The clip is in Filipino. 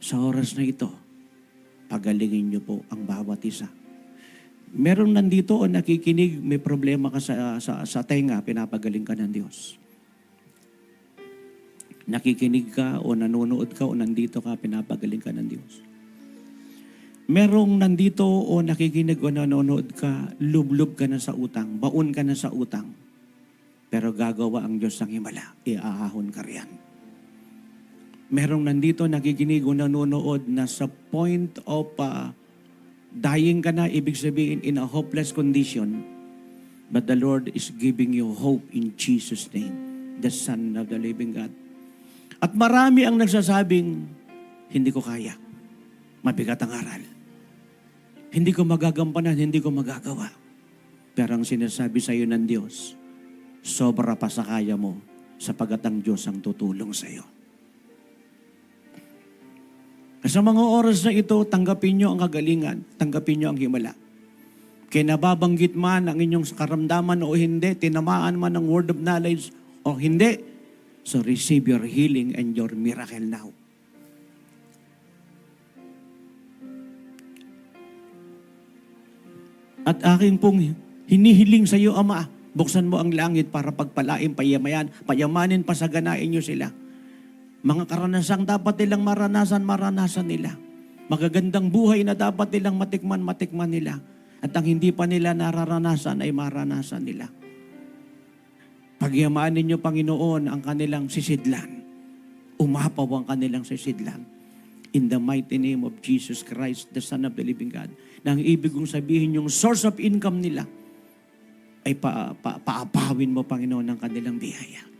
Sa oras na ito, pagalingin niyo po ang bawat isa. Merong nandito o nakikinig, may problema ka sa tenga, pinapagaling ka ng Diyos. Nakikinig ka o nanonood ka o nandito ka, pinapagaling ka ng Diyos. Merong nandito o nakikinig o nanonood ka, lublub ka na sa utang, baon ka na sa utang. Pero gagawa ang Diyos ng himala, iaahon ka riyan. Merong nandito nakikinig o nanonood na sa point of dying ka na, ibig sabihin in a hopeless condition, but the Lord is giving you hope in Jesus' name, the Son of the living God. At marami ang nagsasabing, hindi ko kaya. Mabigat ang aral. Hindi ko magagampanan, hindi ko magagawa. Pero ang sinasabi sa iyo ng Diyos, sobra pa sa kaya mo, sapagat ang Diyos ang tutulong sa iyo. Sa mga oras na ito, tanggapin nyo ang kagalingan, tanggapin nyo ang himala. Kaya nababanggit man ang inyong karamdaman o hindi, tinamaan man ng word of knowledge o hindi, so receive your healing and your miracle now. At aking pong hinihiling sa iyo, Ama, buksan mo ang langit para pagpalain, payamanin, pasaganain nyo sila. Mga karanasang dapat nilang maranasan nila. Magagandang buhay na dapat nilang matikman nila. At ang hindi pa nila nararanasan ay maranasan nila. Pagyamanin niyo, Panginoon, ang kanilang sisidlan. Umapaw ang kanilang sisidlan. In the mighty name of Jesus Christ, the Son of the living God. Na ang ibig kong sabihin, yung source of income nila ay paapawin mo, Panginoon, ang kanilang biyaya.